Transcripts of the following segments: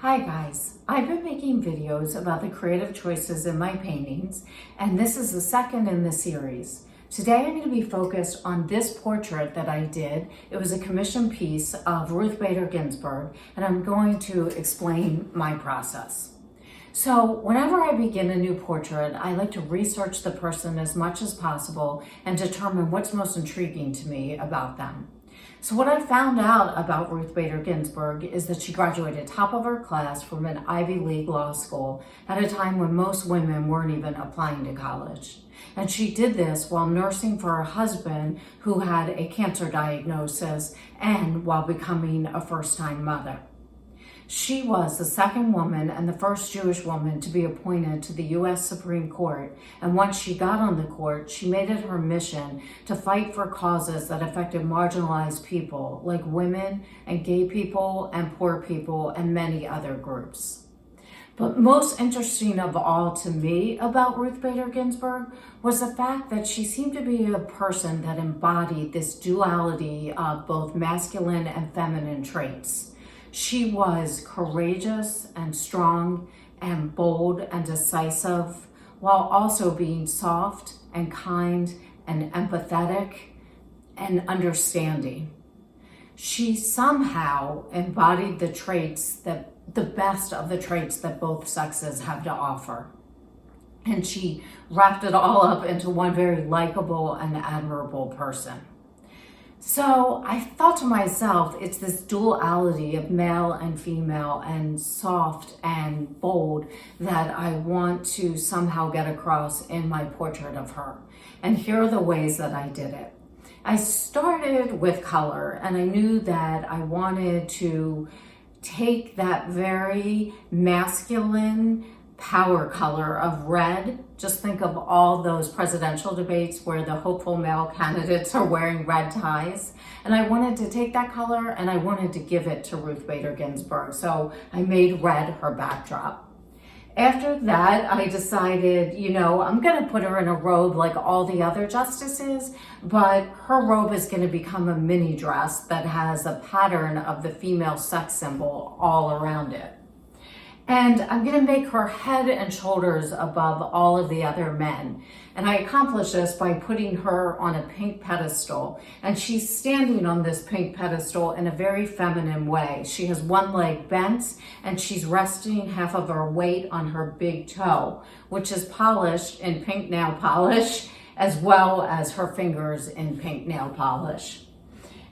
Hi guys, I've been making videos about the creative choices in my paintings, and this is the second in the series. Today I'm going to be focused on this portrait that I did. It was a commissioned piece of Ruth Bader Ginsburg, and I'm going to explain my process. So whenever I begin a new portrait, I like to research the person as much as possible and determine what's most intriguing to me about them. So what I found out about Ruth Bader Ginsburg is that she graduated top of her class from an Ivy League law school at a time when most women weren't even applying to college. And she did this while nursing for her husband who had a cancer diagnosis and while becoming a first-time mother. She was the second woman and the first Jewish woman to be appointed to the U.S. Supreme Court, and once she got on the court, she made it her mission to fight for causes that affected marginalized people like women and gay people and poor people and many other groups. But most interesting of all to me about Ruth Bader Ginsburg was the fact that she seemed to be a person that embodied this duality of both masculine and feminine traits. She was courageous and strong and bold and decisive, while also being soft and kind and empathetic and understanding. She somehow embodied the best of the traits that both sexes have to offer. And she wrapped it all up into one very likable and admirable person. So I thought to myself, it's this duality of male and female and soft and bold that I want to somehow get across in my portrait of her. And here are the ways that I did it. I started with color, and I knew that I wanted to take that very masculine power color of red. Just think of all those presidential debates where the hopeful male candidates are wearing red ties. And I wanted to take that color and I wanted to give it to Ruth Bader Ginsburg. So I made red her backdrop. After that, I decided, I'm going to put her in a robe like all the other justices, but her robe is going to become a mini dress that has a pattern of the female sex symbol all around it. And I'm going to make her head and shoulders above all of the other men. And I accomplish this by putting her on a pink pedestal. And she's standing on this pink pedestal in a very feminine way. She has one leg bent and she's resting half of her weight on her big toe, which is polished in pink nail polish, as well as her fingers in pink nail polish.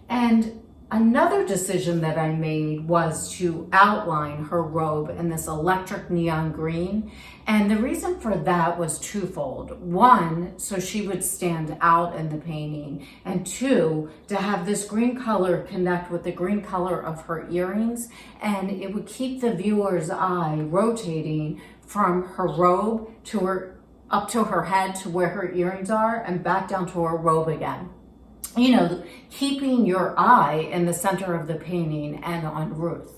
And another decision that I made was to outline her robe in this electric neon green. And the reason for that was twofold. One, so she would stand out in the painting. And two, to have this green color connect with the green color of her earrings. And it would keep the viewer's eye rotating from her robe to her, up to her head to where her earrings are and back down to her robe again. Keeping your eye in the center of the painting and on Ruth.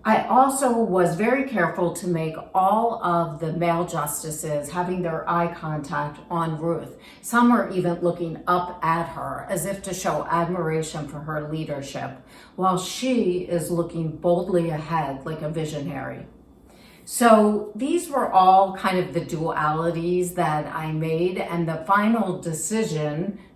I also was very careful to make all of the male justices having their eye contact on Ruth. Some are even looking up at her as if to show admiration for her leadership, while she is looking boldly ahead like a visionary. So these were all kind of the dualities that I made, and the final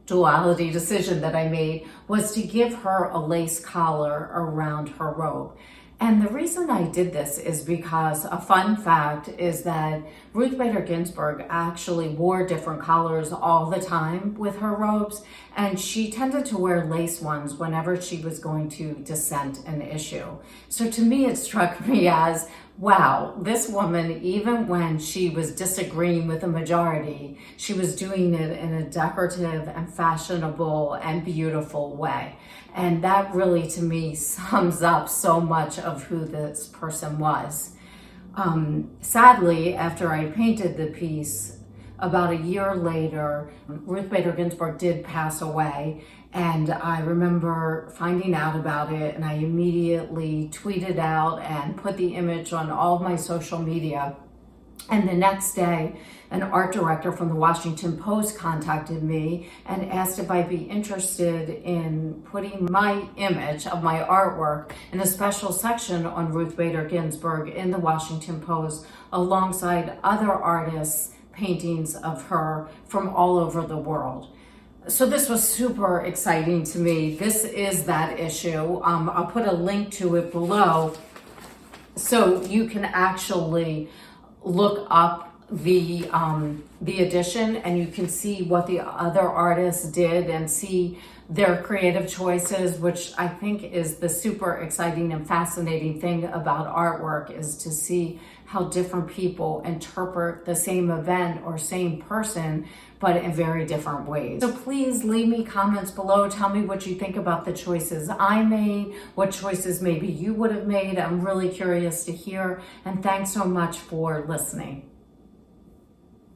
duality decision that I made was to give her a lace collar around her robe. And the reason I did this is because a fun fact is that Ruth Bader Ginsburg actually wore different collars all the time with her robes, and she tended to wear lace ones whenever she was going to dissent an issue. So to me, it struck me as, wow, this woman, even when she was disagreeing with the majority, she was doing it in a decorative and fashionable and beautiful way. And that really, to me, sums up so much of who this person was. Sadly, after I painted the piece, about a year later, Ruth Bader Ginsburg did pass away. And I remember finding out about it, and I immediately tweeted out and put the image on all of my social media. And the next day, an art director from the Washington Post contacted me and asked if I'd be interested in putting my image of my artwork in a special section on Ruth Bader Ginsburg in the Washington Post, alongside other artists' paintings of her from all over the world. So this was super exciting to me. This is that issue. I'll put a link to it below so you can actually look up the edition, and you can see what the other artists did and see their creative choices, which I think is the super exciting and fascinating thing about artwork, is to see how different people interpret the same event or same person, but in very different ways. So please leave me comments below. Tell me what you think about the choices I made, what choices maybe you would have made. I'm really curious to hear, and thanks so much for listening.